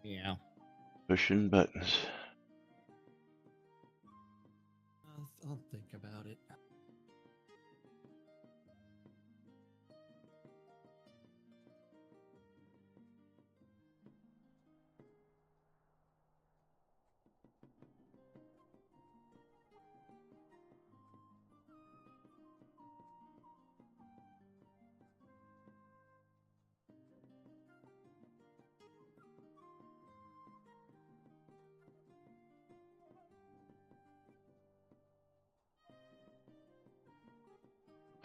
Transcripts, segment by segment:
Yeah. Pushing buttons. I'll think about it.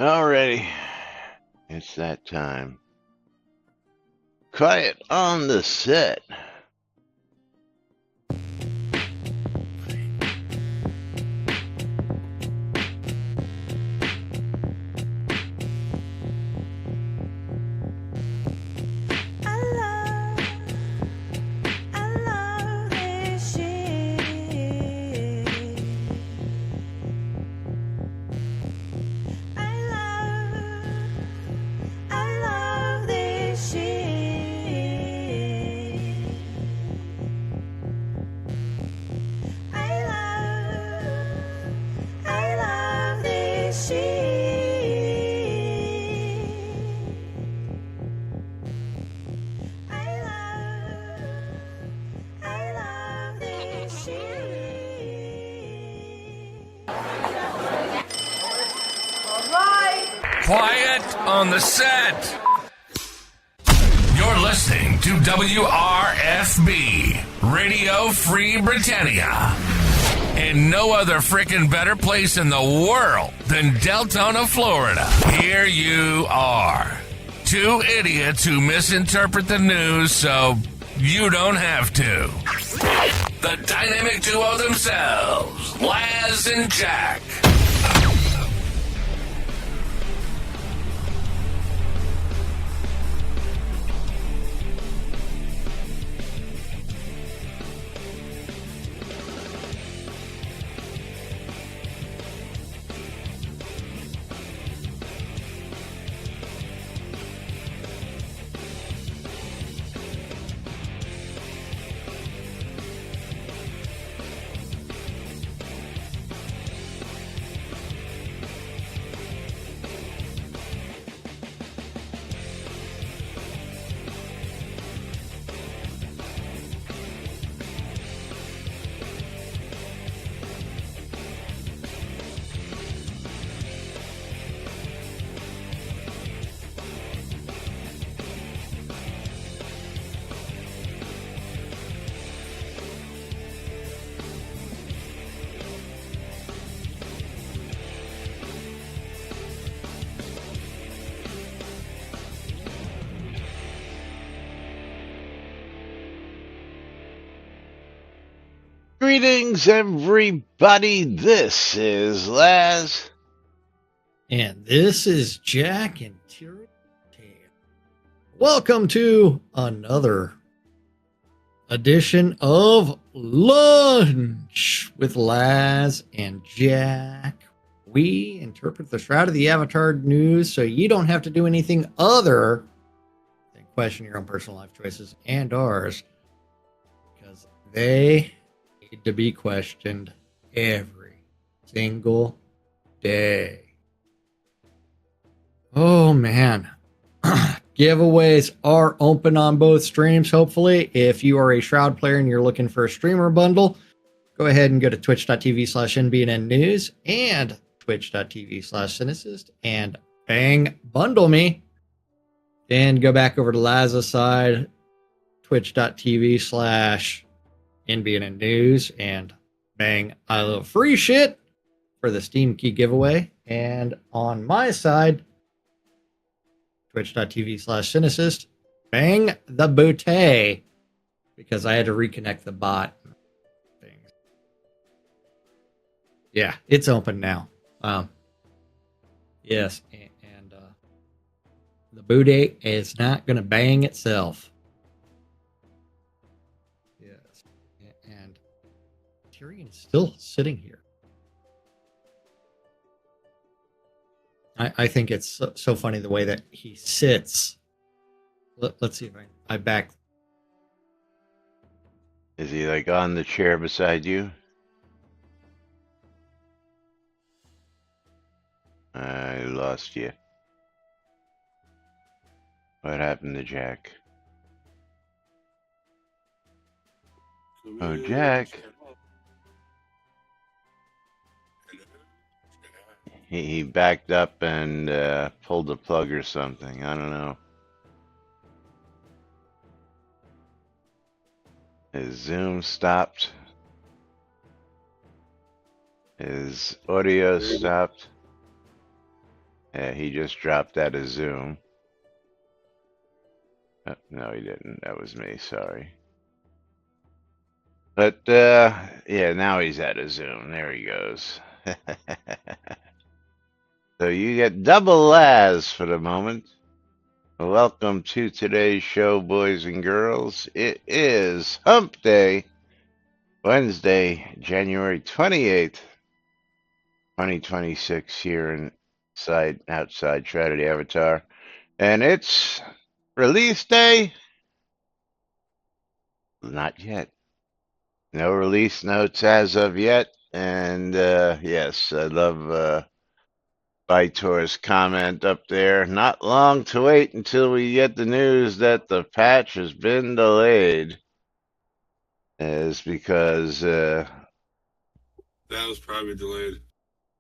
Alrighty. It's that time. Quiet on the set. Quiet on the set. You're listening to WRFB, Radio Free Britannia. And no other frickin' better place in the world than Deltona, Florida. Here you are. Two idiots who misinterpret the news so you don't have to. The dynamic duo themselves, Laz and Jack. Greetings, everybody. This is Laz. And this is Jack and Terry. Welcome to another edition of Lunch with Laz and Jack. We interpret the Shroud of the Avatar news so you don't have to do anything other than question your own personal life choices and ours, because they need to be questioned every single day. Oh man. Giveaways are open on both streams, hopefully. If you are a Shroud player and you're looking for a streamer bundle, go ahead and go to twitch.tv/NBNN News and twitch.tv/Cynicist and bang, bundle me. Then go back over to Laz's side, twitch.tv/NBNN News and bang, I love free shit for the Steam key giveaway. And on my side, twitch.tv/Cynicist, bang the bootay, because I had to reconnect the bot things. Yeah, it's open now. Yes, and the bootay is not going to bang itself. Yes, and Tyrion is still sitting here. I think it's so funny the way that he sits. Let's see if I back. Is he like on the chair beside you? I lost you. What happened to Jack? Oh, Jack. He backed up and pulled the plug or something. I don't know. His Zoom stopped. His audio stopped. Yeah, he just dropped out of Zoom. No, he didn't. That was me. Sorry. But, yeah, now he's out of Zoom. There he goes. So you get double Laz for the moment. Welcome to today's show, boys and girls. It is Hump Day, Wednesday, January 28th, 2026, here outside Shroud of the Avatar. And it's release day? Not yet. No release notes as of yet. And yes, I love Vitor's comment up there. Not long to wait until we get the news that the patch has been delayed. Is because that was probably delayed.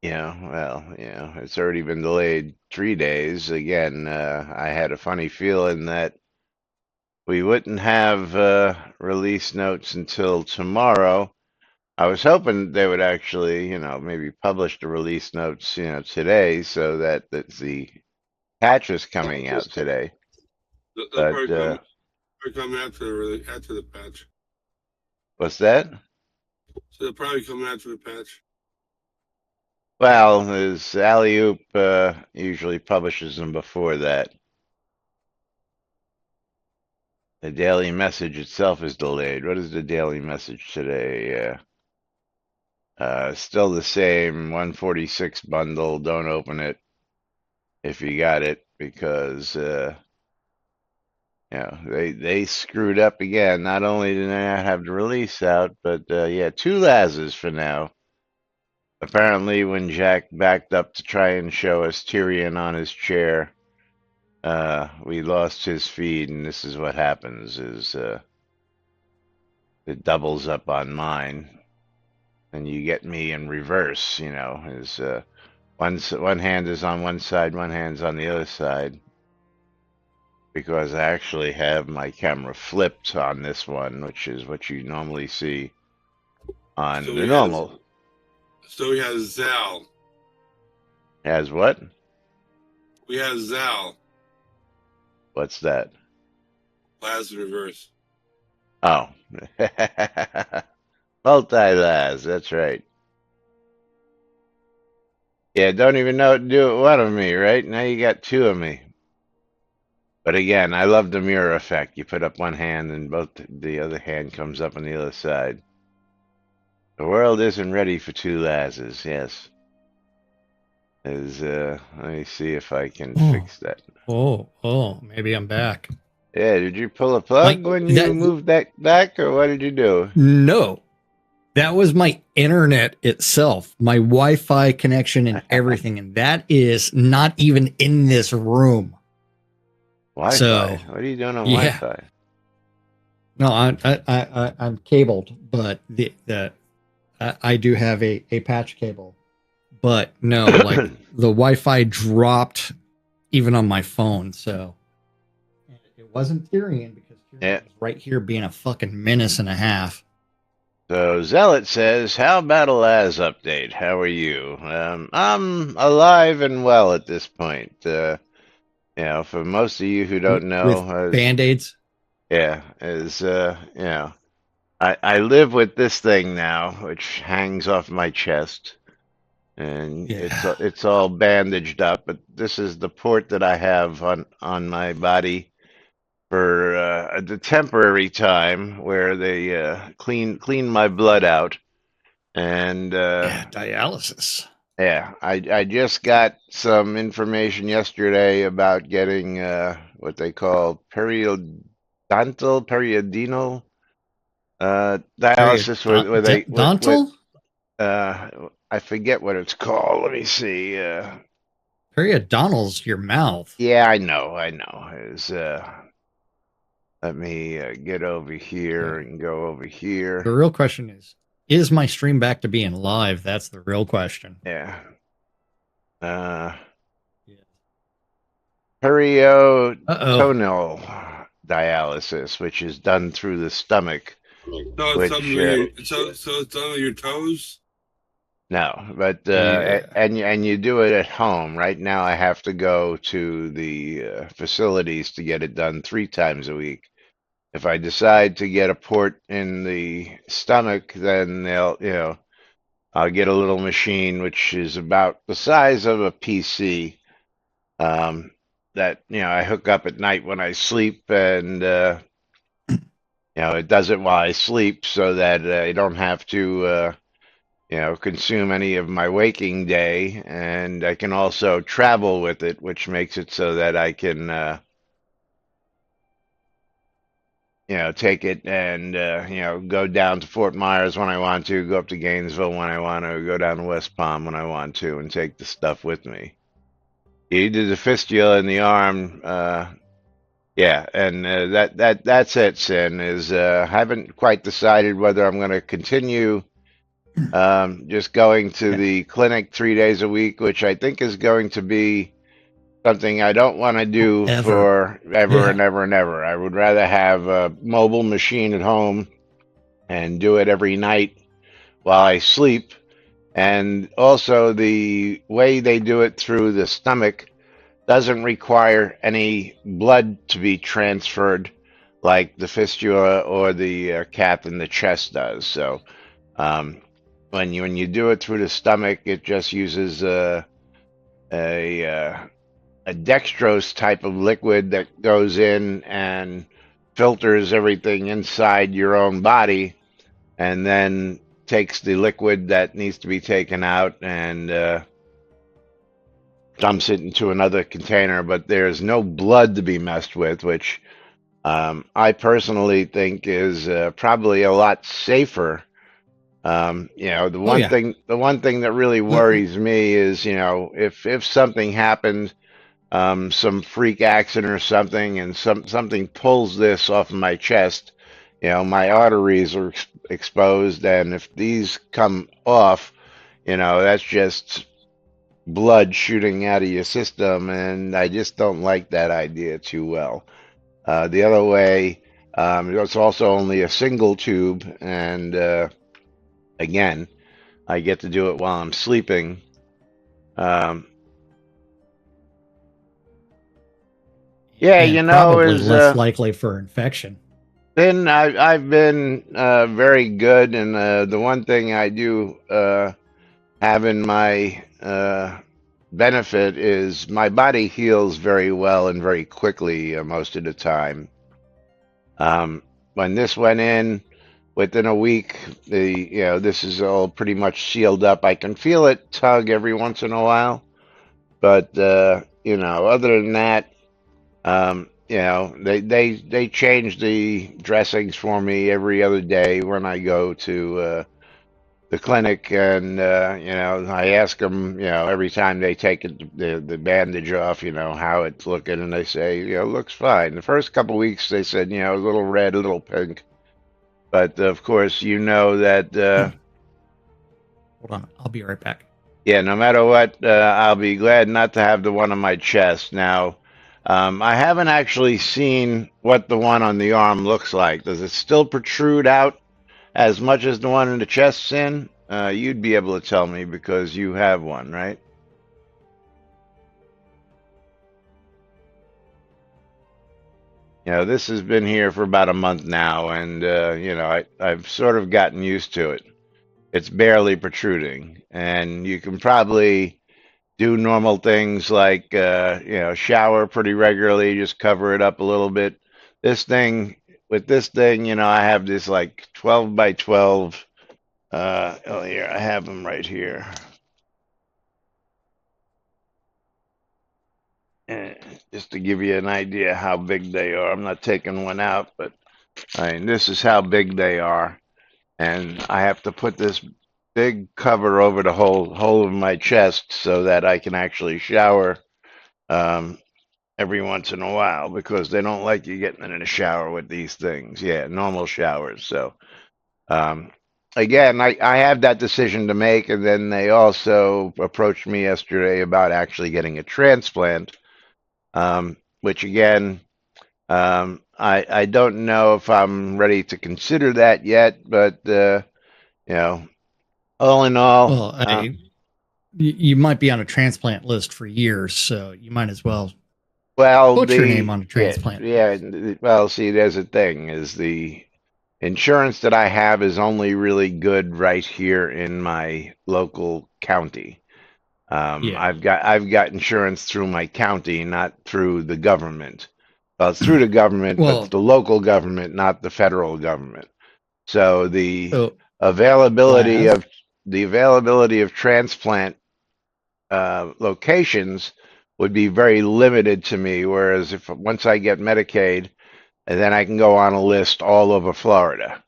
It's already been delayed 3 days. Again, I had a funny feeling that we wouldn't have release notes until tomorrow. I was hoping they would actually, maybe publish the release notes, today, so that the patch is coming out today. They'll But probably come after the patch. what's that? So they'll probably come after the patch. Well, as Alley-Oop usually publishes them before that. The daily message itself is delayed. What is the daily message today? Still the same 146 bundle. Don't open it if you got it, because they screwed up again. Not only did they not have the release out, but yeah, 2 Lazes for now. Apparently, when Jack backed up to try and show us Tyrion on his chair, we lost his feed, and this is what happens: is it doubles up on mine, and you get me in reverse. Is one hand is on one side, one hand's on the other side, because I actually have my camera flipped on this one, which is what you normally see on the normal. So he has Zal. Has what? We have Zal. What's that? Laz in reverse. Oh. Multi-Laz, that's right. Yeah, don't even know what to do with one of me, right? Now you got 2 of me. But again, I love the mirror effect. You put up one hand and the other hand comes up on the other side. The world isn't ready for 2 Lazes, yes. Let me see if I can fix that. Maybe I'm back. Yeah, did you pull a plug when you moved that back, or what did you do? No, that was my internet itself, my Wi-Fi connection and everything, and that is not even in this room. Wi-Fi? So, what are you doing on yeah. Wi-Fi? No, I'm cabled, but I do have a patch cable, but no, like the Wi-Fi dropped even on my phone. So it wasn't Tyrion, because Tyrion was right here being a fucking menace and a half. So Zealot says, how about a Laz update? How are you? I'm alive and well at this point. For most of you who don't know, with Band-Aids. Yeah, I live with this thing now, which hangs off my chest, and it's all bandaged up. But this is the port that I have on my body for the temporary time where they clean my blood out, and dialysis. Yeah, I just got some information yesterday about getting what they call periodontal Dialysis with a with Periodontal? I forget what it's called. Let me see. Periodontal's your mouth. Yeah, I know. Is let me get over here Okay. and go over The here. real question is my stream back to being live? That's the real question. Yeah. Uh, Yeah. Uh-oh. Peritoneal dialysis, which is done through the stomach, No, it's which something with your, so it's on your toes. no, but Yeah. and you do it at home. Right now, I have to go to the facilities to get it done 3 times a week. If I decide to get a port in the stomach, then I'll get a little machine which is about the size of a PC, um, that I hook up at night when I sleep, and it does it while I sleep, so that I don't have to consume any of my waking day, and I can also travel with it, which makes it so that I can take it and go down to Fort Myers when I want to, go up to Gainesville when I want to, go down to West Palm when I want to, and take the stuff with me. He did the fistula in the arm. Yeah, and that's it. Sin is haven't quite decided whether I'm going to continue just going to Yeah. the clinic 3 days a week, which I think is going to be something I don't want to do Ever. for ever and Yeah. ever and ever. I would rather have a mobile machine at home and do it every night while I sleep. And also, the way they do it through the stomach doesn't require any blood to be transferred like the fistula or the cath in the chest does. So um, when you do it through the stomach, it just uses a, uh, a dextrose type of liquid that goes in and filters everything inside your own body, and then takes the liquid that needs to be taken out and dumps it into another container. But there's no blood to be messed with, which I personally think is probably a lot safer. The Oh one yeah. thing the one thing that really L- worries me is, if something happened, some freak accident or something, and something pulls this off of my chest, my arteries are exposed, and if these come off, that's just blood shooting out of your system, and I just don't like that idea too well. The other way, it's also only a single tube, and again, I get to do it while I'm sleeping. Um, yeah, and probably is less likely for infection. then I've been very good, and the one thing I do have in my benefit is my body heals very well and very quickly most of the time. When this went in, within a week, this is all pretty much sealed up. I can feel it tug every once in a while, but other than that, they change the dressings for me every other day when I go to the clinic, and I ask them, every time they take the bandage off, how it's looking, and they say, looks fine. The first couple of weeks, they said, a little red, a little pink, but of course, that Hold on. I'll be right back. yeah, no matter what, I'll be glad not to have the one on my chest. Now, I haven't actually seen what the one on the arm looks like. Does it still protrude out as much as the one in the chest, Sin? You'd be able to tell me because you have one, right? This has been here for about a month now, and I've sort of gotten used to it. It's barely protruding, and you can probably do normal things like shower pretty regularly, just cover it up a little bit. This thing with this thing, I have this like 12 by 12. Oh, here I have them right here. Eh, just to give you an idea how big they are. I'm not taking one out, but I mean, this is how big they are, and I have to put this big cover over the whole of my chest so that I can actually shower um, every once in a while because they don't like you getting in a shower with these things. Yeah, normal showers. So um, again, I have that decision to make, and then they also approached me yesterday about actually getting a transplant, which again. I don't know if I'm ready to consider that yet, but you know, all in all, Well, you might be on a transplant list for years, so you might as well well, put your name the on a yeah, transplant yeah, list. well, see, there's a thing is the insurance that I have is only really good right here in my local county. Yeah. I've got insurance through my county, not through the government. Well, it's through the government, but Well, the local government, not the federal government. So so availability Laz, of the availability of transplant locations would be very limited to me. Whereas if once I get Medicaid, and then I can go on a list all over Florida,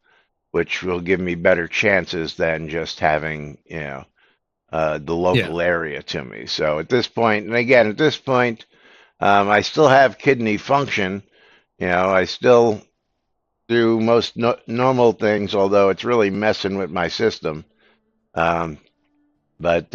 which will give me better chances than just having the yeah. local area to me. So at this point, and again at this point, I still have kidney function. I still do most normal things, although it's really messing with my system. Um, but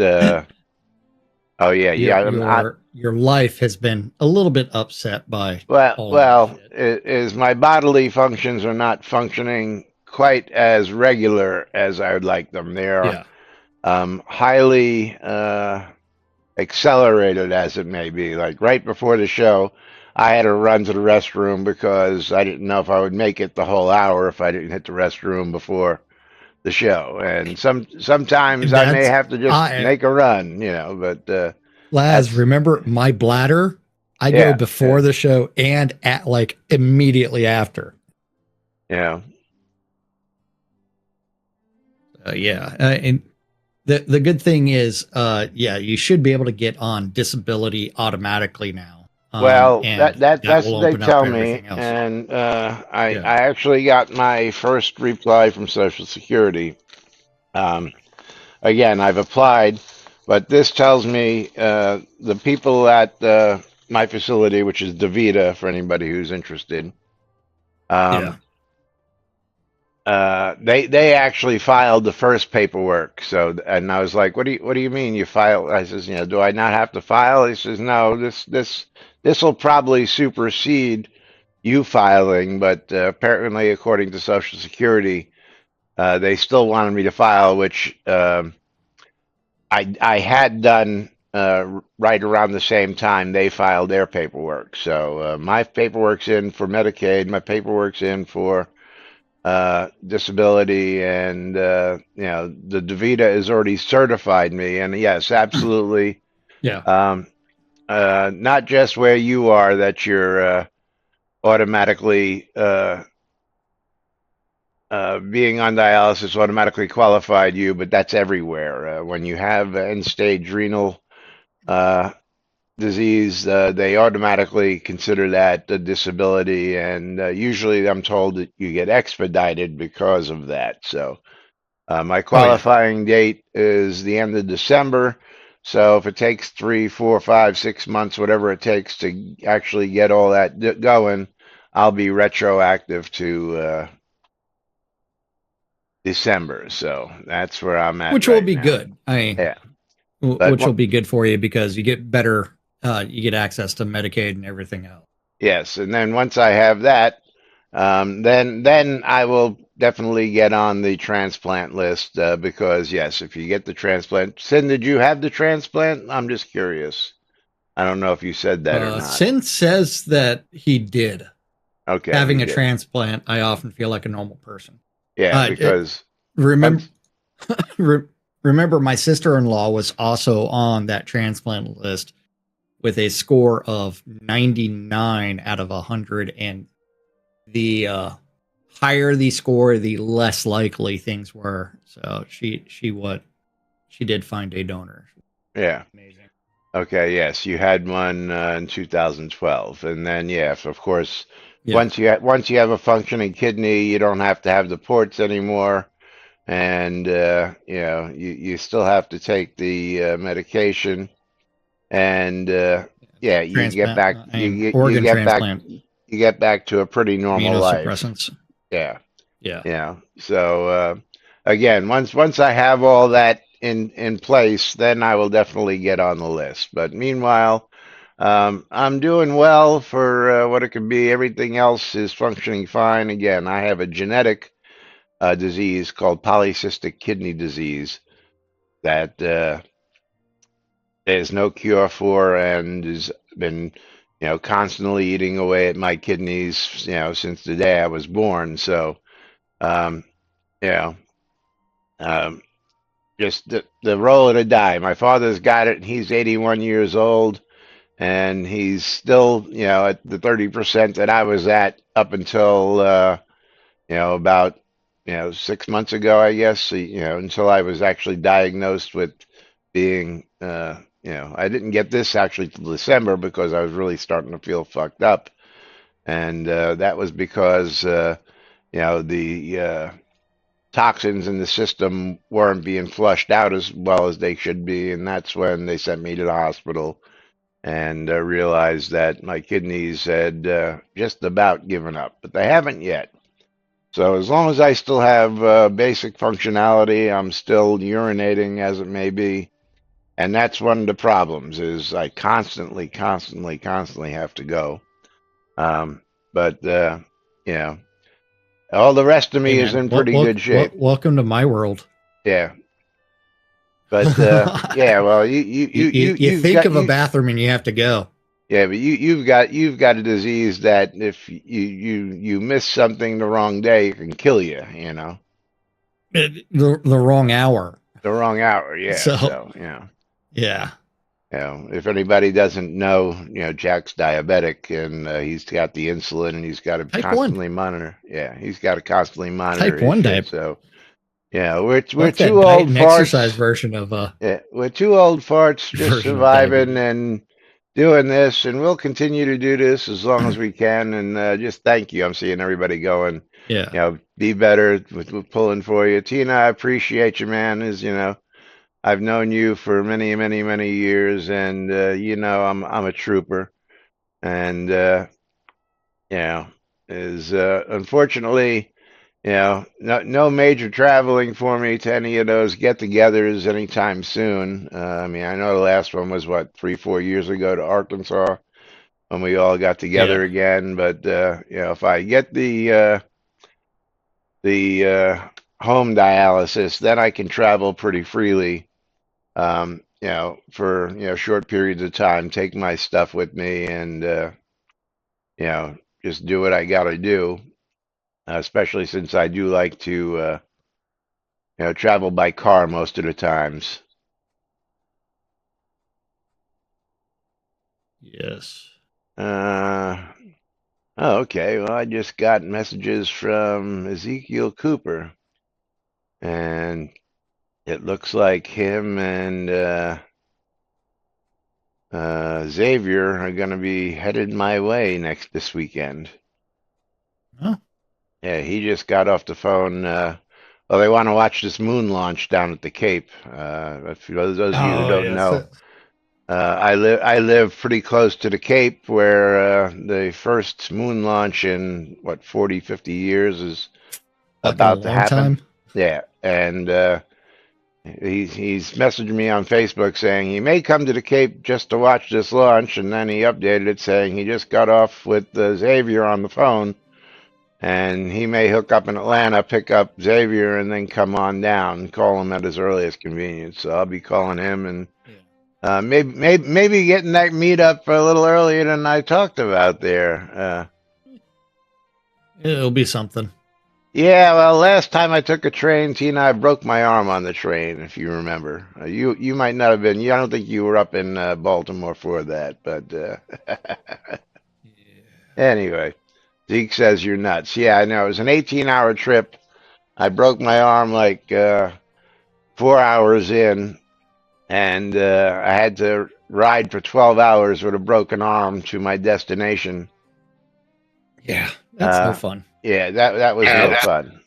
oh yeah, your yeah. your your life has been a little bit upset by all of this Well, shit. is my bodily functions are not functioning quite as regular as I would like them. They are Yeah. highly accelerated, as it may be. Like right before the show, I had to run to the restroom because I didn't know if I would make it the whole hour if I didn't hit the restroom before the show. And sometimes I may That's have to just I make a run, but Laz, that's remember my bladder? I go yeah, before the show and at like immediately after. yeah. Yeah. And the good thing is, yeah, you should be able to get on disability automatically now. Well, And that that's will what they open up tell me, everything else. and Yeah. I actually got my first reply from Social Security. Um, Again, I've applied, but this tells me the people at my facility, which is Davita, for anybody who's interested, Yeah. um, they actually filed the first paperwork. So, and I was like, what do you mean you file? I says, do I not have to file? He says, no, this will probably supersede you filing, but apparently, according to Social Security, they still wanted me to file, which I had done right around the same time they filed their paperwork. So my paperwork's in for Medicaid, my paperwork's in for disability, and the DaVita has already certified me. And yes, absolutely, Yeah. um, not just where you are that you're automatically being on dialysis automatically qualified you, but that's everywhere. When you have end-stage renal uh, disease, they automatically consider that a disability, and usually I'm told that you get expedited because of that. So my Oh yeah. qualifying date is the end of December. So if it takes 3, 4, 5, 6 months, whatever it takes to actually get all that going, I'll be retroactive to December. So that's where I'm at Which will right be now. good. I mean, Yeah, but which will be good for you because you get better, you get access to Medicaid and everything else. yes, and then once I have that, then I will definitely get on the transplant list because yes, if you get the transplant, Sin, did you have the transplant? I'm just curious. I don't know if you said that or not. Sin says that he did. Okay, he Having a did. transplant, I often feel like a normal person. Yeah, It, because remember, once, remember, my sister-in-law was also on that transplant list with a score of 99 out of 100, and the higher the score, the less likely things were. So she did find a donor. yeah. Amazing. Okay, yes, you had one in 2012, and then yeah, of course, Yeah. Once you have a functioning kidney, you don't have to have the ports anymore, and you still have to take the medication, and yeah, you get Transplant. back I mean, organ transplant. you get back to a pretty normal life. Immunosuppressants. Yeah. Yeah. Yeah. So again, once I have all that in place, then I will definitely get on the list. But meanwhile, I'm doing well for what it could be. Everything else is functioning fine. Again, I have a genetic disease called polycystic kidney disease that there's no cure for, and has been, constantly eating away at my kidneys, since the day I was born. So, um, you know. Um, just the roll of the die. My father's got it. He's 81 years old, and he's still, at the 30% that I was at up until, about, 6 months ago, I guess, until I was actually diagnosed with being, I didn't get this actually till December because I was really starting to feel fucked up. And that was because, the toxins in the system weren't being flushed out as well as they should be, and that's when they sent me to the hospital and realized that my kidneys had just about given up, but they haven't yet. So as long as I still have basic functionality, I'm still urinating as it may be, and that's one of the problems is I constantly have to go. But all the rest of Hey me is man, in pretty good shape. welcome to my world. Yeah. But yeah, well, you think of a bathroom and you have to go. Yeah, but you've got a disease that if you miss something the wrong day, it can kill you. The wrong hour. The wrong hour. Yeah. So Yeah. yeah. If anybody doesn't know, Jack's diabetic and he's got the insulin and he's got to Type constantly 1. monitor. Yeah, he's got to constantly monitor Type 1 his shit. diabetes. So yeah, we're What's two that old diet and farts. exercise version of Yeah, we're two old farts just version of surviving diabetes. and doing this, and we'll continue to do this as long as we can. And just thank you. I'm seeing everybody going, Yeah. be better with pulling for you. Tina, I appreciate you, man. I've known you for many, many, many years, and I'm a trooper, and unfortunately. No major traveling for me to any of those get-togethers anytime soon. I mean, I know the last one was what 3-4 years ago to Arkansas when we all got together Yeah. again. But if I get the home dialysis, then I can travel pretty freely. For short periods of time, take my stuff with me, and just do what I got to do. Especially since I do like to. Travel by car most of the times. Yes. Oh, okay. Well, I just got messages from Ezekiel Cooper, and it looks like him and Xavier are going to be headed my way this weekend. Huh? Yeah, he just got off the phone. Well, they want to watch this moon launch down at the Cape. If those of you who don't know. I live pretty close to the Cape where the first moon launch in 40, 50 years is about to happen. Time. Yeah, and he's messaged me on Facebook saying he may come to the Cape just to watch this launch, and then he updated it saying he just got off with Xavier on the phone, and he may hook up in Atlanta, pick up Xavier, and then come on down and call him at his earliest convenience. So I'll be calling him and. Maybe getting that meetup a little earlier than I talked about there. It'll be something. Yeah, well, last time I took a train, Tina, I broke my arm on the train, if you remember. You might not have been. I don't think you were up in Baltimore for that, but anyway, Zeke says you're nuts. Yeah, I know. It was an 18-hour trip. I broke my arm like 4 hours in. And I had to ride for 12 hours with a broken arm to my destination. Yeah. That's no fun. Yeah, that was no fun.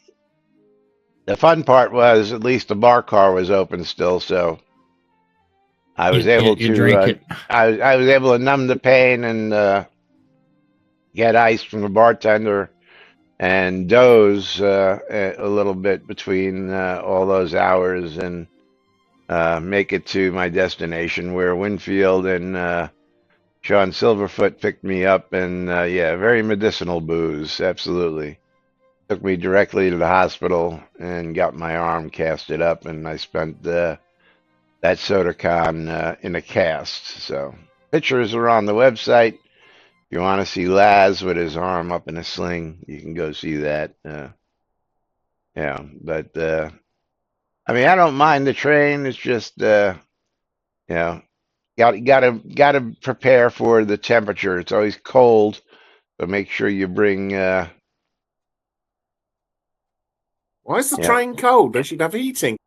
The fun part was at least the bar car was open still, so I was able You to drink it. I was able to numb the pain and get ice from the bartender and doze a little bit between all those hours and make it to my destination where Winfield and Sean Silverfoot picked me up and yeah, very medicinal booze, absolutely. Took me directly to the hospital and got my arm casted up, and I spent that SodaCon in a cast. So pictures are on the website. If you want to see Laz with his arm up in a sling, you can go see that. Yeah, but I mean, I don't mind the train. It's just you know, gotta prepare for the temperature. It's always cold, so make sure you bring Why is the yeah. train cold? They should have heating.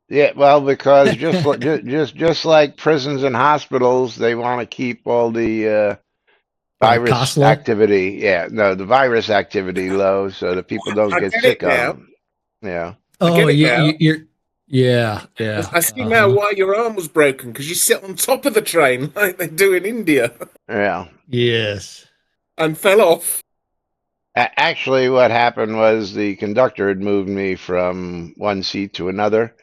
Yeah, well, because just like prisons and hospitals, they want to keep all the virus Cost low? activity. Yeah, no, the virus activity low, so that people don't I get get it sick on now. them. Yeah, I Oh, get it now. you're yeah. I see now why your arm was broken, because you sit on top of the train like they do in India yeah. Yes. and fell off. Actually, what happened was the conductor had moved me from one seat to another.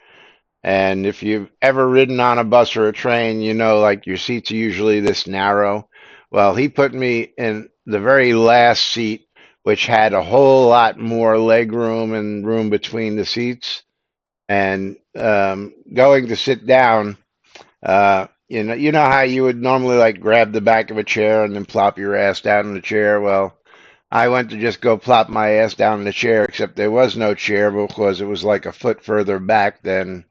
And if you've ever ridden on a bus or a train, you know, like your seats are usually this narrow. Well, he put me in the very last seat, which had a whole lot more leg room and room between the seats. And going to sit down, you know how you would normally like grab the back of a chair and then plop your ass down in the chair. Well, I went to just go plop my ass down in the chair, except there was no chair because it was like a foot further back than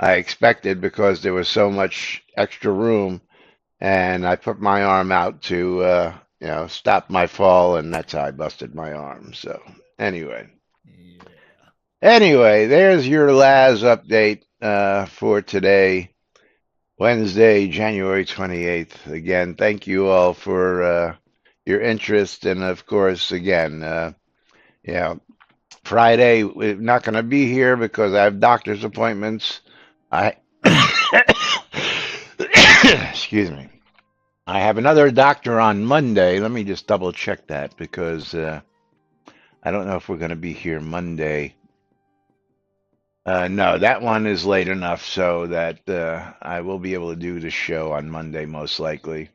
I expected because there was so much extra room, and I put my arm out to stop my fall, and that's how I busted my arm. So anyway, there's your Laz update for today, Wednesday, January 28th. Again, thank you all for your interest, and of course, again, Friday we're not going to be here because I have doctor's appointments. I excuse me. I have another doctor on Monday. Let me just double check that because I don't know if we're going to be here Monday. No, that one is late enough so that I will be able to do the show on Monday most likely.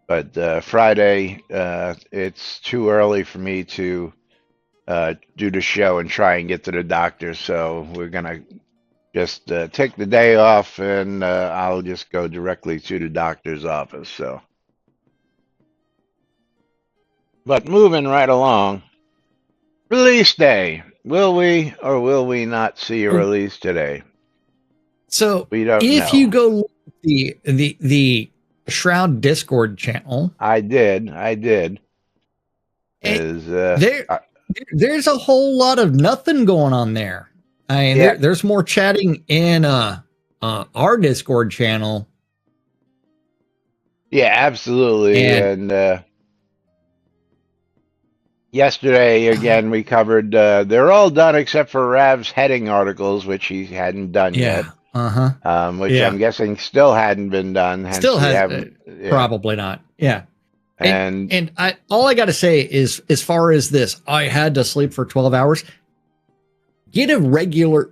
But Friday, it's too early for me to do the show and try and get to the doctor. So we're going to just take the day off and I'll just go directly to the doctor's office. So, but moving right along, release day. Will we or will we not see a release today? So we don't if know. you go look at the Shroud Discord channel, I did. There's a whole lot of nothing going on there. I mean, there's more chatting in our Discord channel. Yeah, absolutely. And yesterday, again, we covered, they're all done except for Rav's heading articles, which he hadn't done yet. Which I'm guessing still hadn't been done. Still hasn't. Probably not. Yeah. And all I got to say is, as far as this, I had to sleep for 12 hours. Get a regular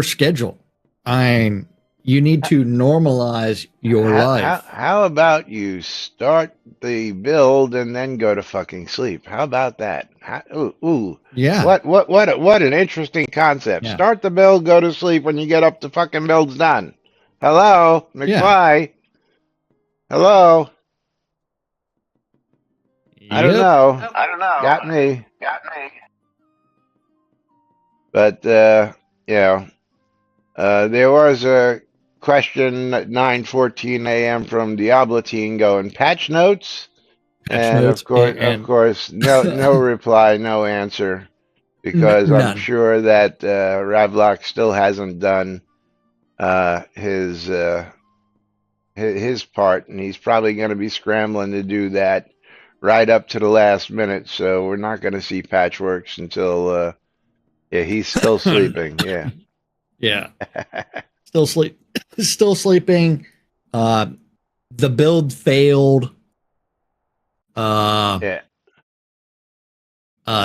schedule. You need to normalize your life. How about you start the build and then go to fucking sleep? How about that? Yeah. What an interesting concept. Yeah. Start the build, go to sleep when you get up to fucking build's done. Hello, McFly. Yeah. Hello. Yep. I don't know. Got me. But there was a question at 9:14 a.m. from Diablo-Teen going patch notes, and of course, no reply, no answer, because I'm sure that Ravlock still hasn't done his part, and he's probably going to be scrambling to do that right up to the last minute, so we're not going to see patchworks until yeah, he's still sleeping. Yeah. Yeah. Still still sleeping. The build failed. Yeah.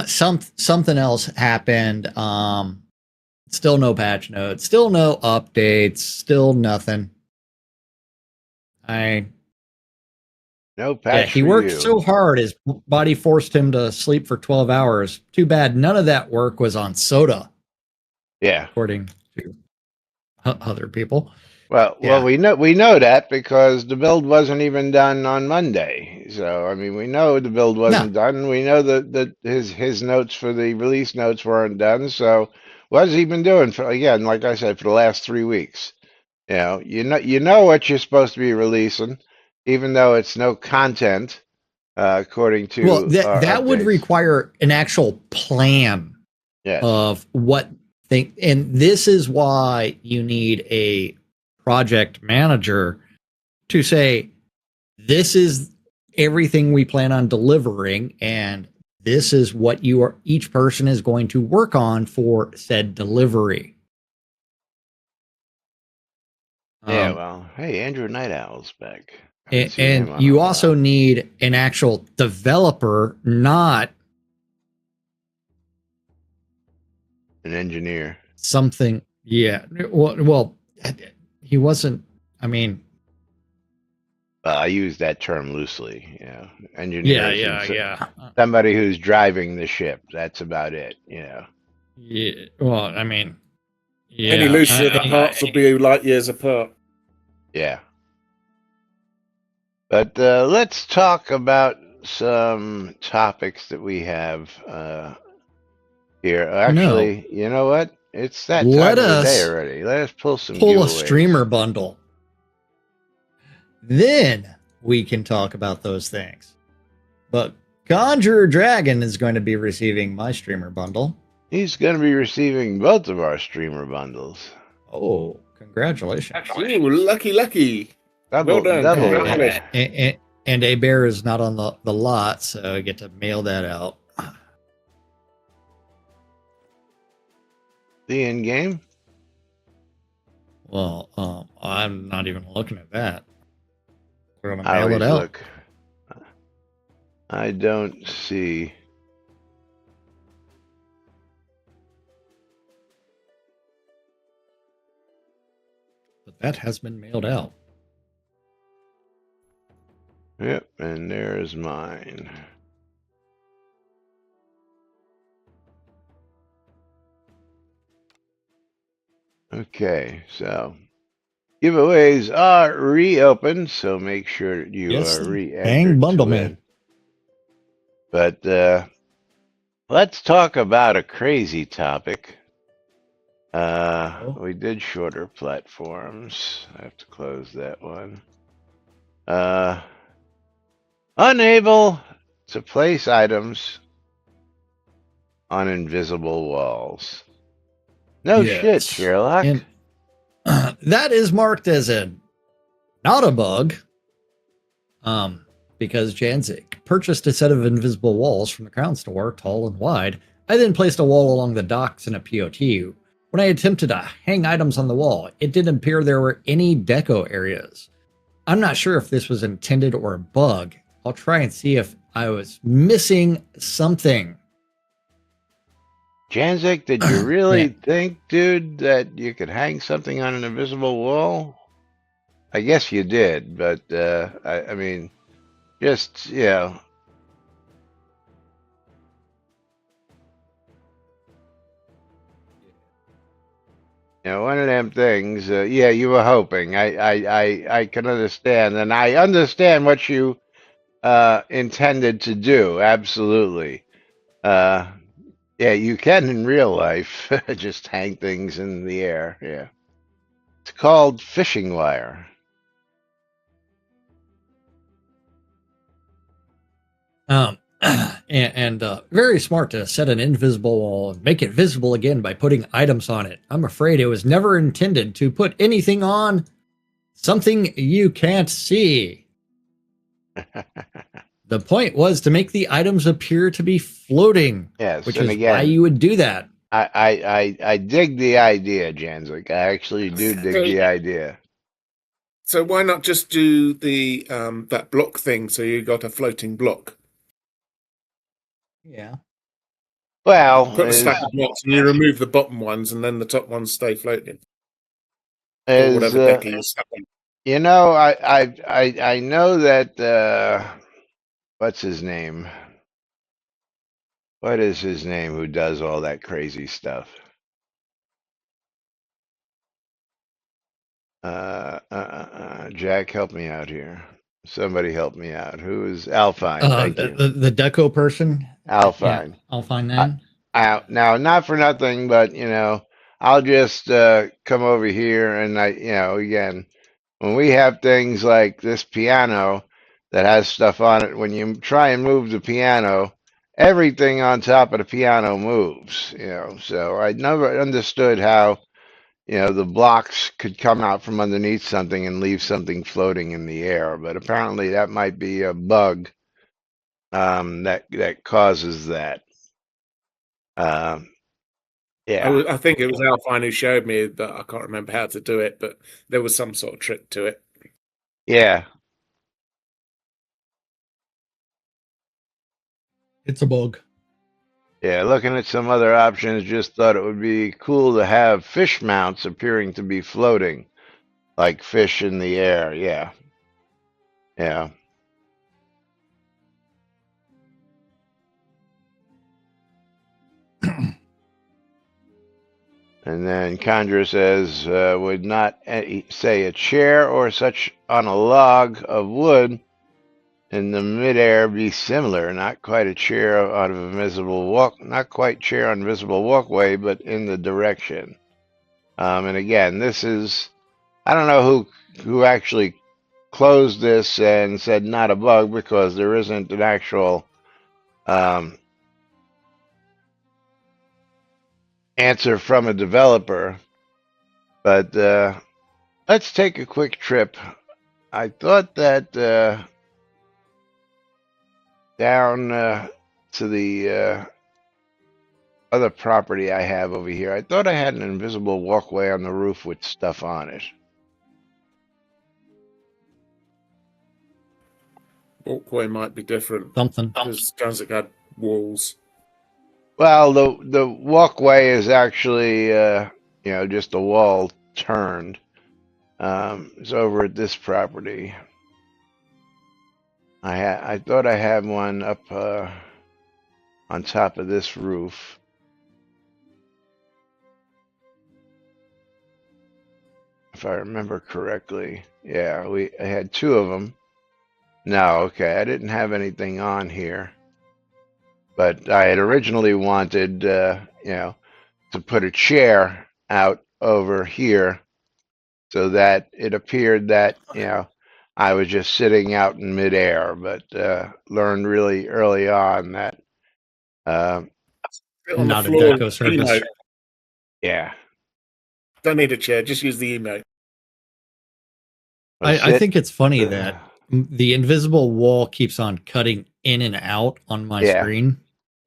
Something else happened. Still no patch notes, still no updates, still nothing. No Yeah, patch he for worked you. so hard his body forced him to sleep for 12 hours. Too bad none of that work was on soda, Yeah. according to other people. Well, Yeah. we know that because the build wasn't even done on Monday. So I mean, we know the build No. wasn't done. We know that his notes for the release notes weren't done. So what has he been doing for, again, like I said, for the last 3 weeks? You know what you're supposed to be releasing, even though it's no content, according Well, to that would updates. require an actual plan Yes. of what thing, and this is why you need a project manager to say, this is everything we plan on delivering, and this is what each person is going to work on for said delivery. Yeah. Well, hey, Andrew Night Owl's back. I haven't seen And him on you a also while. need an actual developer, not An engineer. something. Yeah. Well, he wasn't. I mean, I use that term loosely. Engineers yeah. somebody who's driving the ship. That's about it. Yeah. Well, I mean, yeah. Any looser, the parts will be light years apart. Yeah. But let's talk about some topics that we have here. Actually, you know what? It's that time of the day already. Let us pull some pull a giveaways. streamer bundle. Then we can talk about those things. But Conjurer Dragon is going to be receiving my streamer bundle. He's going to be receiving both of our streamer bundles. Oh, congratulations. Ooh, lucky. Double, Well done. double. Congratulations. And A Bear is not on the lot, so I get to mail that out. The in game? Well, I'm not even looking at that. We're gonna I mail it always out. look. I don't see. But that has been mailed out. Yep, and there's mine. Okay, so giveaways are reopened, so make sure you Yes, are dang re-entered bundle to man. win. But let's talk about a crazy topic. We did shorter platforms. I have to close that one. Unable to place items on invisible walls. No shit, Sherlock. And that is marked as not a bug. Because Janzik purchased a set of invisible walls from the Crown Store, tall and wide. I then placed a wall along the docks in a POT. When I attempted to hang items on the wall, it didn't appear there were any deco areas. I'm not sure if this was intended or a bug. I'll try and see if I was missing something. Janzik, did you really think, dude, that you could hang something on an invisible wall? I guess you did, but I mean, just, one of them things. Yeah, you were hoping. I can understand, and I understand what you intended to do. Absolutely. Yeah, you can in real life just hang things in the air. Yeah, it's called fishing wire. And very smart to set an invisible wall and make it visible again by putting items on it. I'm afraid it was never intended to put anything on something you can't see. The point was to make the items appear to be floating, Yes, which and is why again, you would do that. I dig the idea, Janzik. I actually do dig the idea. So why not just do the that block thing? So you got a floating block. Yeah. Well, Put a stack of blocks, and you remove the bottom ones, and then the top ones stay floating, or is whatever decker you stuck on. you know, I know that what's his name? What is his name who does all that crazy stuff? Jack, help me out here. Somebody help me out. Who is Alfine? Thank you. The deco person. Yeah, Alfine. I'll find I, that. now, not for nothing, but I'll just come over here and again, when we have things like this piano that has stuff on it, when you try and move the piano, everything on top of the piano moves. So I never understood how the blocks could come out from underneath something and leave something floating in the air. But apparently that might be a bug that causes that. Yeah, I think it was Alpine who showed me, but I can't remember how to do it. But there was some sort of trick to it. yeah, It's a bug. yeah. Looking at some other options, just thought it would be cool to have fish mounts appearing to be floating, like fish in the air. Yeah, yeah. And then Conjure says, would not say a chair or such on a log of wood in the midair be similar? Not quite a chair on a visible walk, not quite chair on visible walkway, but in the direction. And again, this is, I don't know who actually closed this and said not a bug, because there isn't an actual answer from a developer. But let's take a quick trip. I thought that down to the other property I have over here, I thought I had an invisible walkway on the roof with stuff on it. Walkway might be different Something. because Janzik had walls. Well, the walkway is actually just a wall turned. It's over at this property. I thought I had one up on top of this roof. If I remember correctly. Yeah, I had two of them. No, okay, I didn't have anything on here. But I had originally wanted, to put a chair out over here so that it appeared that, I was just sitting out in midair, but learned really early on that, Sit on the Not a floor. deco surface. Emote. yeah. Don't need a chair. Just use the emote. I think it's funny that the invisible wall keeps on cutting in and out on my Yeah. screen.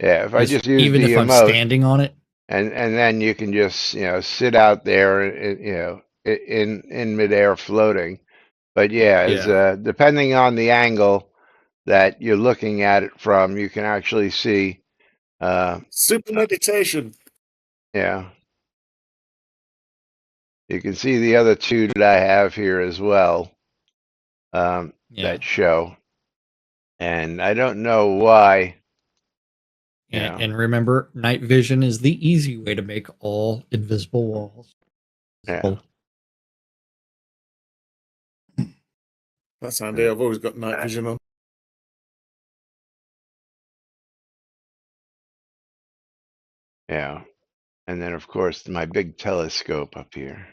Yeah, if I just use even the if I'm emote, standing on it. and then you can just sit out there, in midair floating. But yeah, as depending on the angle that you're looking at it from, you can actually see. Super meditation. Yeah, you can see the other two that I have here as well. That show, and I don't know why. And remember, night vision is the easy way to make all invisible walls. Yeah. That's handy. I've always got night vision on. Yeah. And then, of course, my big telescope up here,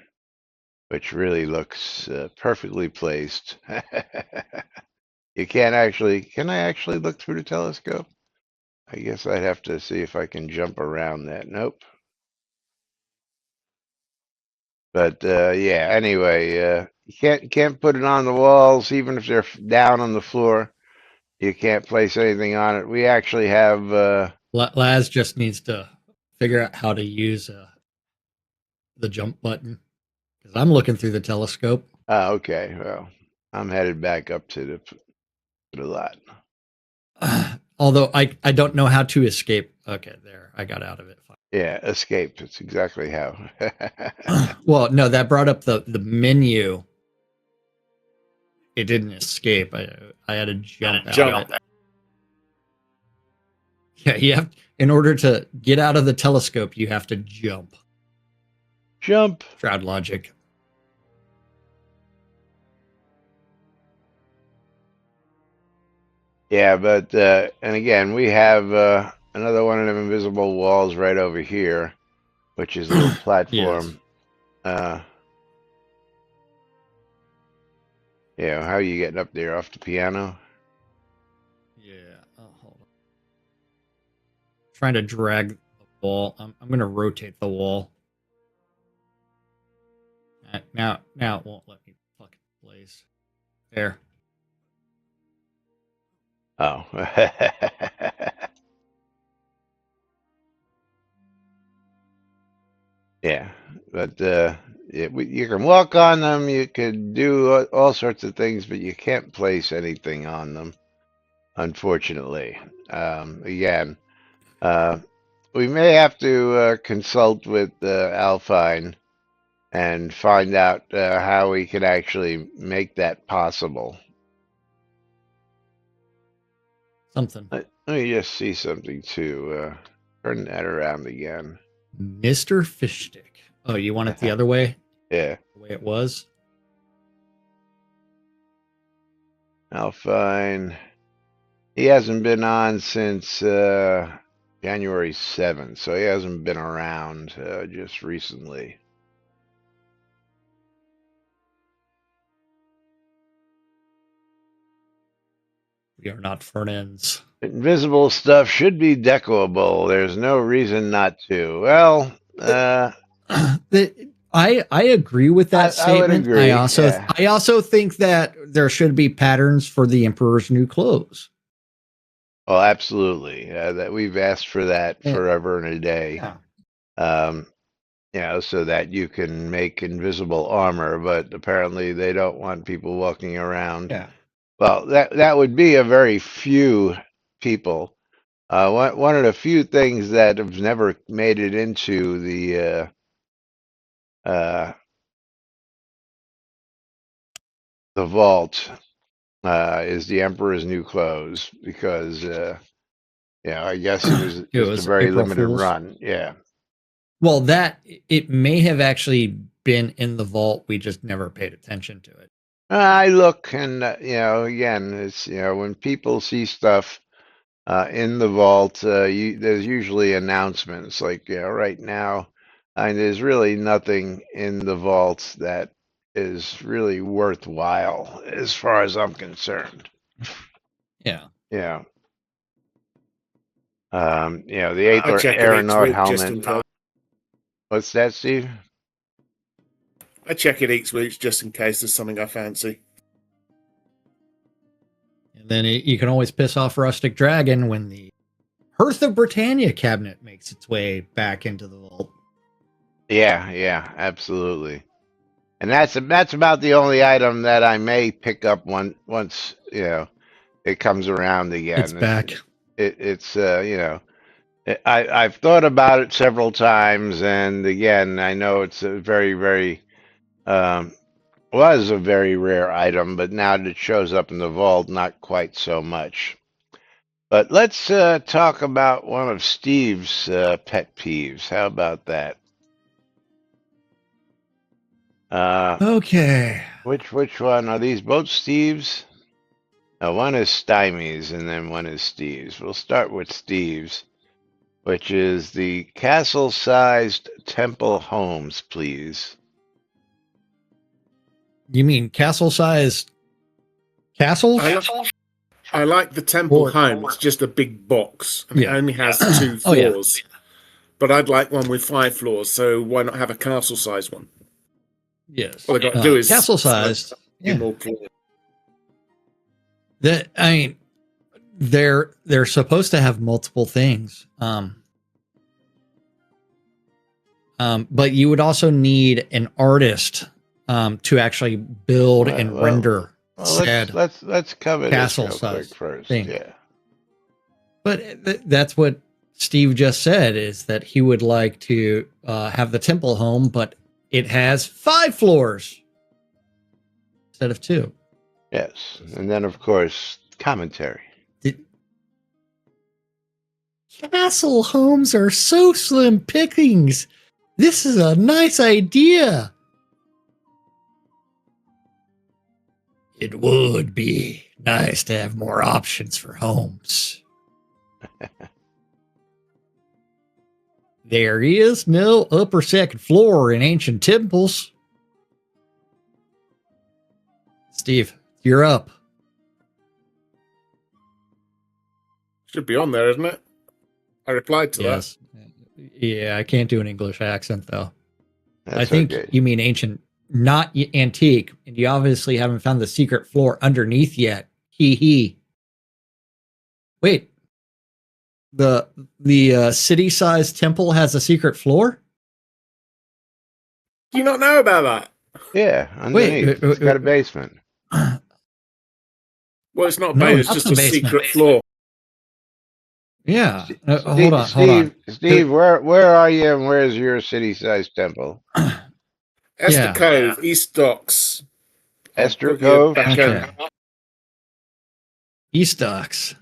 which really looks perfectly placed. You can't actually, can I actually look through the telescope? I guess I'd have to see if I can jump around that. Nope. But yeah, anyway, you can't put it on the walls, even if they're down on the floor. You can't place anything on it. We actually have. Laz just needs to figure out how to use the jump button because I'm looking through the telescope. Okay. Well, I'm headed back up to the lot. Although I don't know how to escape. Okay, there. I got out of it. Fine. Yeah, escape. That's exactly how. Well, no, that brought up the menu. It didn't escape. I had to jump out of it. Yeah, you have in order to get out of the telescope, you have to jump. Jump. Shroud logic. Yeah, but and again, we have another one of them invisible walls right over here, which is a little platform. Yes. Yeah, how are you getting up there off the piano? Yeah. Oh, hold on. Trying to drag the wall. I'm going to rotate the wall. Now it won't let me fucking place. There. Oh. Yeah, but you can walk on them. You could do all sorts of things, but you can't place anything on them, unfortunately. Again, we may have to consult with Alpine and find out how we could actually make that possible. Something. Let me just see something too. Turn that around again. Mr. Fish Stick. Oh, you want it the other way? Yeah. The way it was? Alpine. He hasn't been on since January 7th, so he hasn't been around just recently. We are not friends. Invisible stuff should be decoable. There's no reason not to. Well, I agree with that statement. I would agree. I also think that there should be patterns for the Emperor's New Clothes. Oh, absolutely. That we've asked for that forever and a day. Yeah. So that you can make invisible armor, but apparently they don't want people walking around. Yeah. Well, that would be a very few people. One of the few things that have never made it into the vault is the Emperor's New Clothes because I guess it was just a very April limited Fools. run. Yeah. Well, it may have actually been in the vault. We just never paid attention to it. I look and again, it's when people see stuff in the vault, there's usually announcements like right now, and there's really nothing in the vault that is really worthwhile as far as I'm concerned. Yeah. Yeah. The eighth I check it each aeronaut week just in helmet. case. What's that, Steve? I check it each week just in case there's something I fancy. And then you can always piss off Rustic Dragon when the Hearth of Britannia cabinet makes its way back into the vault. Yeah, absolutely. And that's about the only item that I may pick up once it comes around again. It's back. I've thought about it several times, and again, I know it's a very, very was a very rare item, but now that it shows up in the vault, not quite so much. But let's talk about one of Steve's pet peeves. How about that? Okay. Which one are these? Both Steve's? No, one is Stymie's, and then one is Steve's. We'll start with Steve's, which is the castle-sized temple homes, please. You mean castle-sized castles? I like the temple home. It's just a big box. And It only has 2 floors. But I'd like one with 5 floors, so why not have a castle-sized one? Yes. All I got to do is castle-sized. more floors. they're supposed to have multiple things. But you would also need an artist to actually build and render said let's cover castle this real quick size first. thing. Yeah. But that's what Steve just said, is that he would like to have the temple home, but it has 5 floors instead of 2. Yes. And then, of course, commentary. Castle homes are so slim pickings. This is a nice idea. It would be nice to have more options for homes. There is no upper second floor in ancient temples. Steve, you're up. Should be on there, isn't it? I replied to that. Yeah, I can't do an English accent, though. That's I think okay. you mean ancient, not antique, and you obviously haven't found the secret floor underneath yet. Hee hee. Wait. The city-sized temple has a secret floor? Do you not know about that? Yeah, underneath. It's got a basement. Well, it's not No, base, it's not just the a basement. secret floor. Yeah. Hold on. Steve, where are you and where's your city-sized temple? Esther Cove, East Docks. Esther Cove? Okay. East Docks.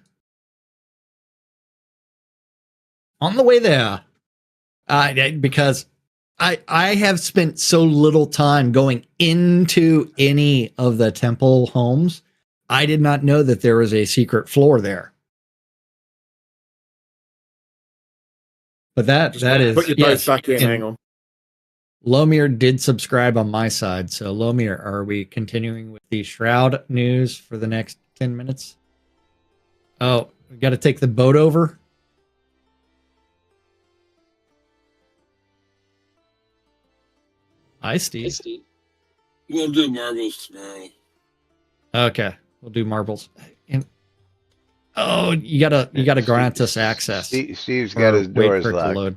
On the way there. Because I have spent so little time going into any of the temple homes. I did not know that there was a secret floor there. But that is... Put your both back in, hang on. Lomir did subscribe on my side. So, Lomir, are we continuing with the Shroud news for the next 10 minutes? Oh, we got to take the boat over? Hi, Steve. We'll do marbles tomorrow. Okay, we'll do marbles. And you gotta grant us access. Steve's got his doors locked. Load.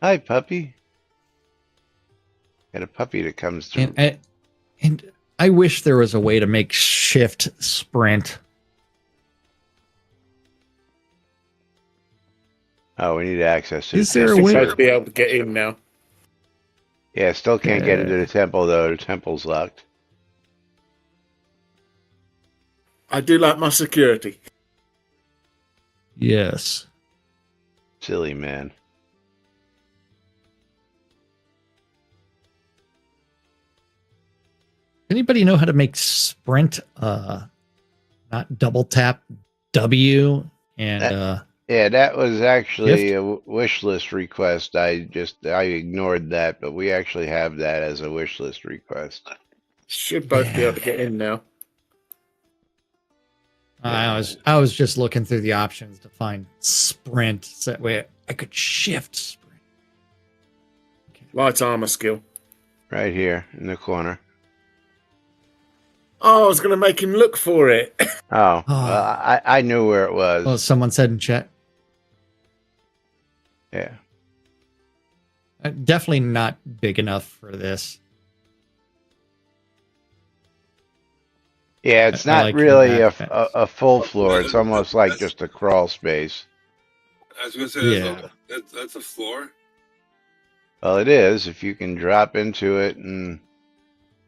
Hi, puppy. Got a puppy that comes through. And I wish there was a way to make shift sprint. Oh, we need access to Is the there a temple. way to be able to get in now? Yeah, still can't get into the temple, though. The temple's locked. I do like my security. Yes. Silly man. Anybody know how to make sprint not double tap W and Yeah, that was actually Gift? a wish list request. I ignored that, but we actually have that as a wish list request. Should both be able to get in now. I was just looking through the options to find sprint, so that way I could shift sprint. Okay. Light armor skill. Right here in the corner. Oh, I was going to make him look for it. Oh, well, I knew where it was. Oh, someone said in chat. Yeah. Definitely not big enough for this. Yeah, it's I not like really that. a full floor. It's almost like just a crawl space. I was going to say, Yeah. that's a floor. Well, it is. If you can drop into it and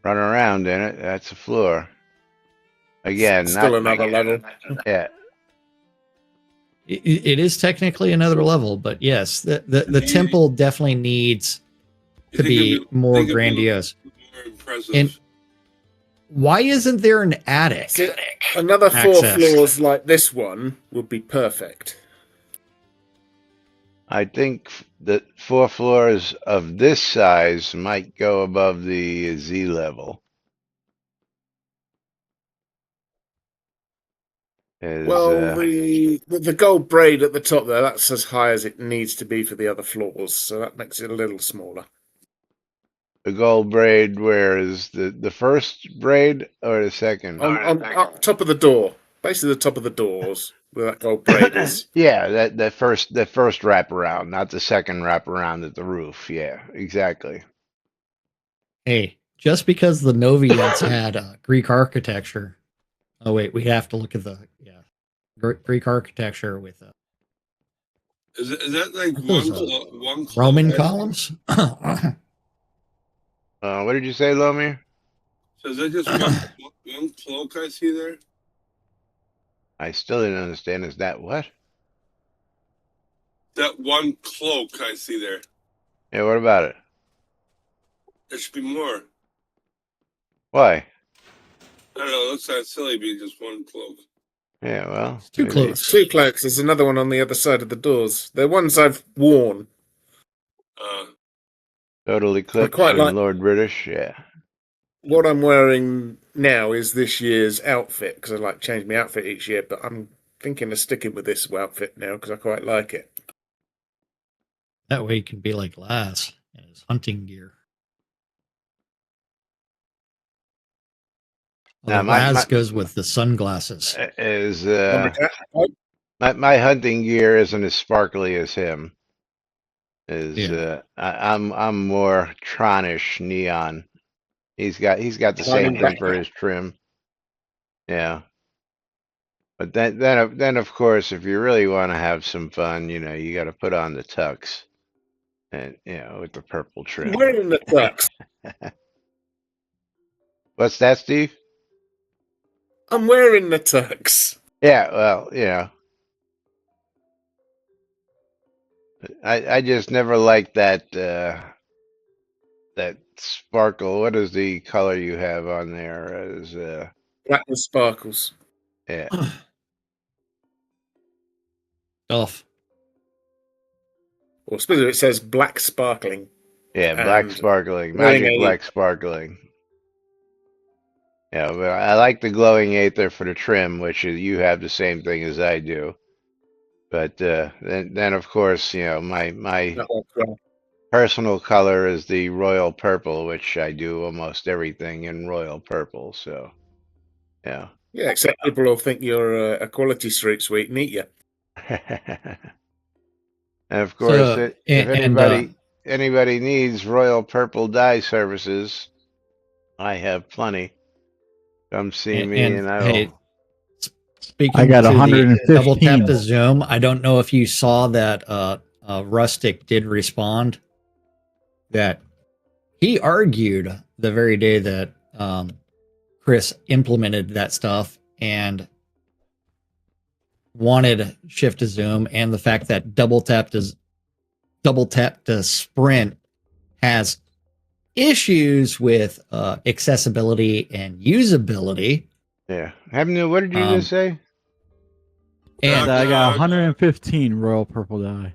run around in it, that's a floor. Again, Still another level. Yeah. It is technically another level, but yes, the temple definitely needs to be more grandiose. More impressive. And why isn't there an attic? Another 4 Access. floors like this one would be perfect. I think that 4 floors of this size might go above the Z level. Well, the gold braid at the top there, that's as high as it needs to be for the other floors, so that makes it a little smaller. The gold braid, where is the first braid or the second? On up top of the door, basically the top of the doors where that gold braid is. Yeah, that first wraparound, not the second wraparound at the roof. Yeah, exactly. Hey, just because the Novians had Greek architecture. Oh wait, we have to look at the Greek architecture with Is that like one Roman columns. What did you say, Lomi? So is that just one cloak I see there? I still didn't understand. Is that what? That one cloak I see there. Yeah, what about it? There should be more. Why? I don't know. It looks kind of silly being just one cloak. Yeah, well, It's too close. Two cloaks. There's another one on the other side of the doors. They're ones I've worn. Total Eclipse quite and like- Lord British. Yeah. What I'm wearing now is this year's outfit because I like change my outfit each year. But I'm thinking of sticking with this outfit now because I quite like it. That way, he can be like Laz in his hunting gear. Well, Laz goes with the sunglasses. Is my hunting gear isn't as sparkly as him. I'm more Tronish neon. He's got the same thing for his trim. Yeah. But then of course, if you really want to have some fun, you got to put on the tux, and with the purple trim. I'm wearing the tux. What's that, Steve? I'm wearing the tux. Yeah, well, I just never liked that that sparkle. What is the color you have on there? Is black with sparkles. Yeah. Stuff. Well, specifically it says black sparkling. Yeah, black sparkling. Magic black sparkling. Yeah, but I like the glowing aether for the trim, which is you have the same thing as I do. But then of course, my personal color is the royal purple, which I do almost everything in royal purple. So, yeah. Yeah, except people will think you're a quality street sweet and eat you. And of course, if anybody needs royal purple dye services, I have plenty. Come see me, and I will. Hey, speaking I got to 115. the double tap to zoom. I don't know if you saw that Rustic did respond that he argued the very day that Chris implemented that stuff and wanted shift to zoom, and the fact that double tap to sprint has issues with accessibility and usability. Yeah. What did you just say? And I got 115 royal purple dye.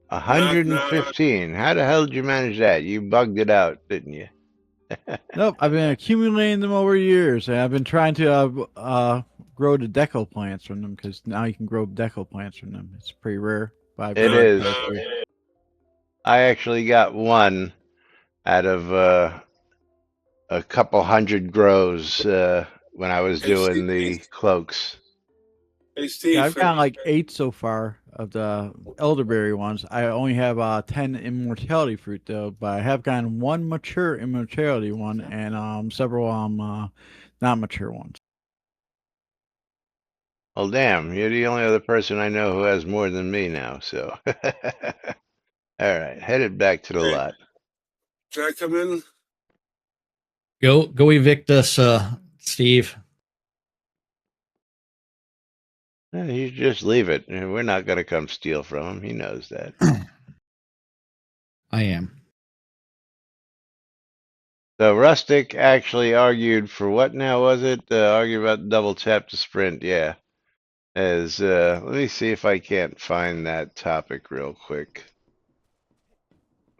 115. How the hell did you manage that? You bugged it out, didn't you? Nope. I've been accumulating them over years, and I've been trying to grow the deco plants from them because now you can grow deco plants from them. It's pretty rare. It is. I actually got one out of a couple hundred grows when I was doing the cloaks. Hey, Steve. Yeah, I've got like 8 so far of the elderberry ones. I only have 10 immortality fruit though, but I have gotten 1 mature immortality one and several not mature ones. Well, damn, you're the only other person I know who has more than me now. So, all right, headed back to the lot. Can I come in? Go evict us, Steve. You just leave it. We're not going to come steal from him. He knows that. I am. So Rustic actually argued for what now was it? Argued about double tap to sprint. Yeah. Let me see if I can't find that topic real quick.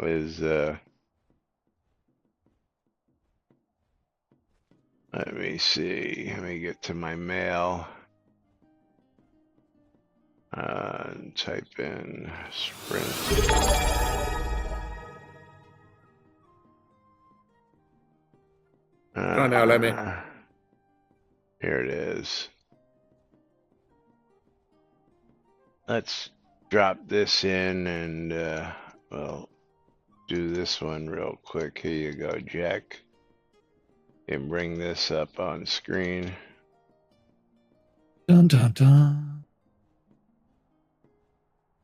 Let me see. Let me get to my mail. Type in sprint. Right now, Lemmy. Here it is. Let's drop this in and well, do this one real quick. Here you go, Jack. And bring this up on screen. Dun, dun, dun.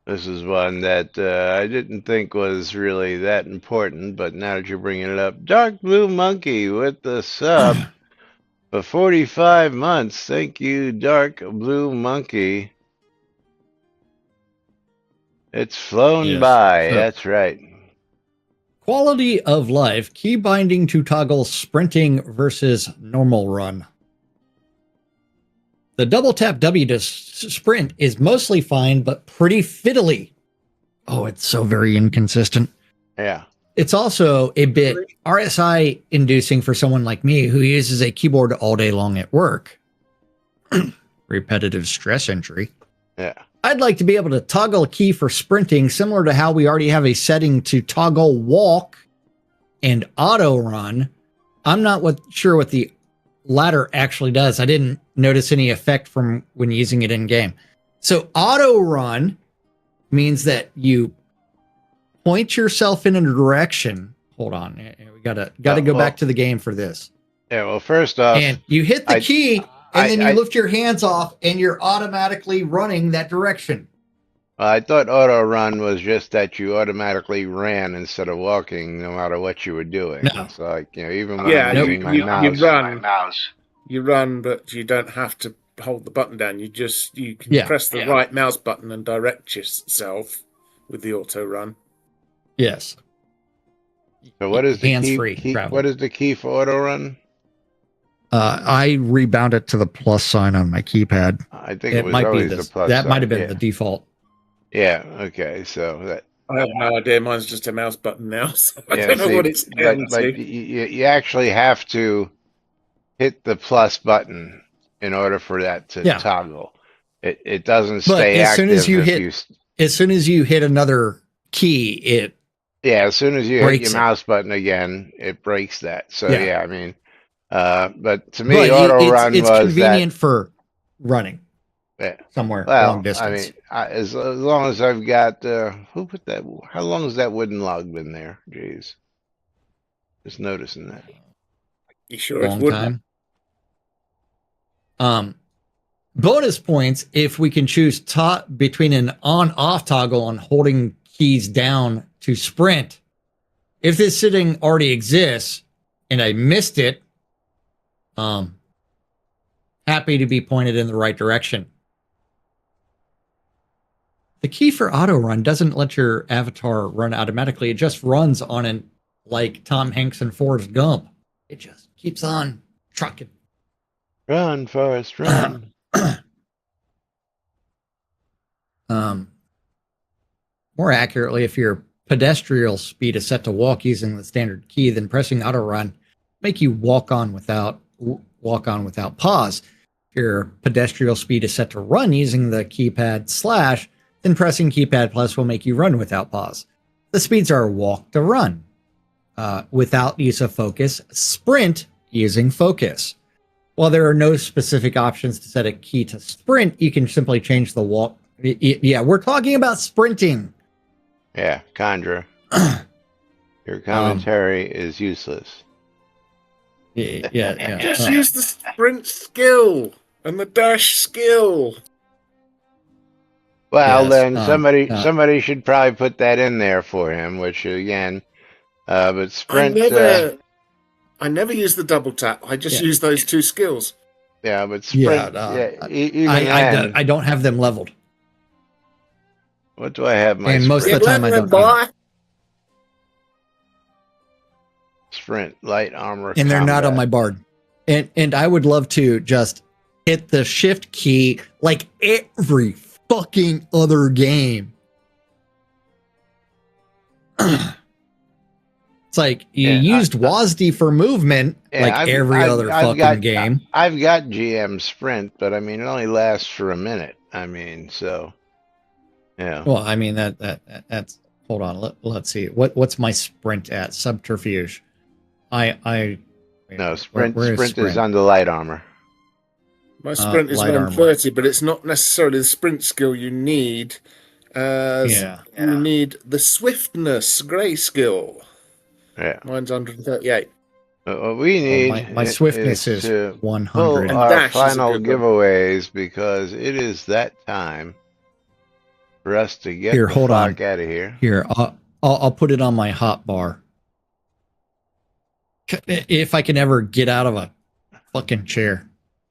This is one that I didn't think was really that important, but now that you're bringing it up, Dark Blue Monkey with the sub for 45 months. Thank you, Dark Blue Monkey. It's flown by. So, that's right. quality of life, key binding to toggle sprinting versus normal run. The double tap W to sprint is mostly fine, but pretty fiddly. Oh, it's so very inconsistent. Yeah. It's also a bit RSI inducing for someone like me who uses a keyboard all day long at work. Repetitive stress entry. Yeah. I'd like to be able to toggle a key for sprinting, similar to how we already have a setting to toggle walk and auto run. I'm not sure what the latter actually does. I didn't notice any effect from when using it in game. So auto run means that you point yourself in a direction. Hold on, we gotta go back to the game for this. Yeah. Well, first off, and you hit the key, and then you lift your hands off, and you're automatically running that direction. I thought auto run was just that you automatically ran instead of walking, no matter what you were doing. No. So, like, even when I'm using my mouse, you run, but you don't have to hold the button down. You can press the right mouse button and direct yourself with the auto run. Yes. So what is the hands-free key? travel. What is the key for auto run? I rebound it to the plus sign on my keypad. I think it was always the plus that sign. might have been the default. Yeah. Okay. So that. I have no idea. Mine's just a mouse button now, so I don't know what it's doing. But you actually have to hit the plus button in order for that to toggle. It doesn't stay active. As soon as you hit another key, as soon as you hit your mouse button again, it breaks that. So I mean, but to me, auto run was convenient for running. Yeah. Somewhere long distance. I mean, as long as I've got who put that? How long has that wooden log been there? Jeez, just noticing that. You sure long time? Bonus points if we can choose between an on-off toggle and holding keys down to sprint. If this setting already exists and I missed it, happy to be pointed in the right direction. The key for auto run doesn't let your avatar run automatically. It just runs on an, like Tom Hanks and Forrest Gump. It just keeps on trucking. Run, Forrest, run. More accurately, if your pedestrian speed is set to walk using the standard key, then pressing auto run make you walk on without pause. If your pedestrian speed is set to run using the keypad / then pressing keypad plus will make you run without pause. The speeds are walk to run without use of focus, sprint using focus. While there are no specific options to set a key to sprint, you can simply change the walk. Yeah, we're talking about sprinting. Yeah, Condra. Your commentary is useless. Yeah. Just use the sprint skill and the dash skill. Well, then somebody should probably put that in there for him. Which again, but sprint. I never use the double tap. I just use those two skills. Yeah, but sprint. I don't have them leveled. What do I have? And most of the time I don't. Sprint, light armor, and they're not on my bard. And I would love to just hit the shift key like every fucking other game. It's like you used WASD for movement like every other fucking game. I've got GM Sprint, but I mean it only lasts for a minute. I mean, so yeah. Well, I mean that's hold on. Let's see. What's my sprint at? Subterfuge. Wait No, sprint. Where Sprint is under light armor. My sprint is light armor. 130, but it's not necessarily the sprint skill you need. You need the swiftness grey skill. Yeah. Mine's 138. What we need my swiftness is to 100. pull And our dash is a final good one. giveaways because it is that time for us to get Here, the hold on. fuck out of here. Here, I'll put it on my hot bar. If I can ever get out of a fucking chair.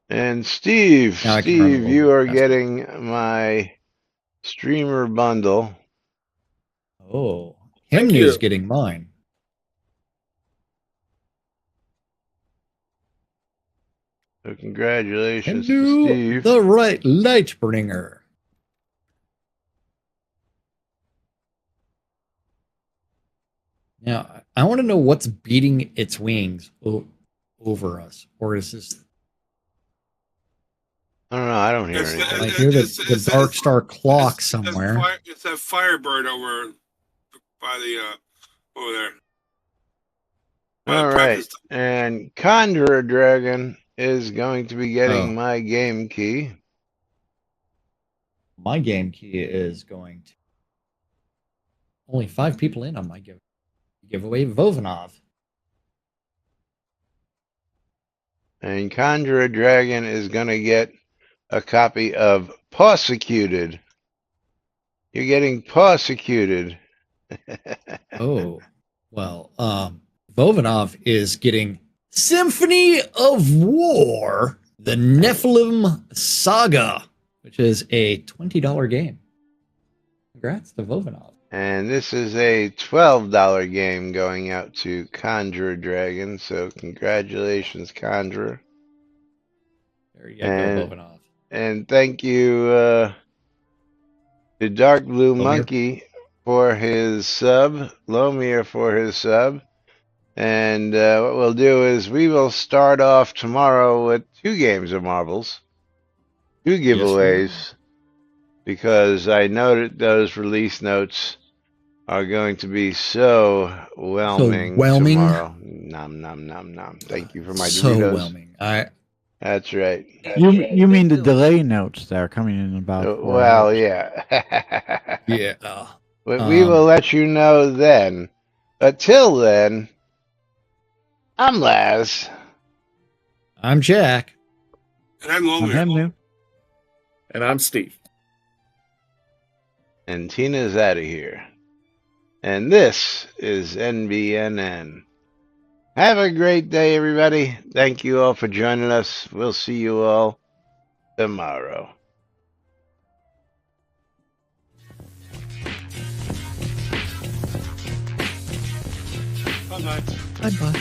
And Steve, Now I can run a little you bit are faster. getting my streamer bundle. Oh, Thank Hemnew's you. getting mine. So congratulations to Hemnew, Steve. the right light bringer. Now, I want to know what's beating its wings over us. Or is this... I don't know. I don't hear It's anything. I hear the Dark Star clock somewhere. It's that Firebird over by the over there. All right. And Conjurer Dragon is going to be getting Oh. my game key. My game key is going to... Only 5 people in on my giveaway. Vovanov. And Conjurer Dragon is going to get a copy of Prosecuted. You're getting prosecuted. Oh, well, Vovanov is getting Symphony of War, the Nephilim Saga, which is a $20 game. Congrats to Vovanov. And this is a $12 game going out to Conjurer Dragon. So congratulations, Conjurer. There you go, Vovanov. And thank you to Dark Blue Lomir. Monkey for his sub, Lomir for his sub. And what we'll do is we will start off tomorrow with 2 games of marbles, 2 giveaways, because I know that those release notes are going to be so whelming tomorrow. Nom, nom, nom, nom. Thank you for my so Doritos. whelming. That's right. You mean the delay notes that are coming in about 4 Well, hours. yeah. Yeah. But we will let you know then. Until then, I'm Laz. I'm Jack. And I'm I'm Lomir. Hemnew. And I'm Steve. And Tina's out of here. And this is NBNN. Have a great day, everybody. Thank you all for joining us. We'll see you all tomorrow. Bye-bye. Bye-bye.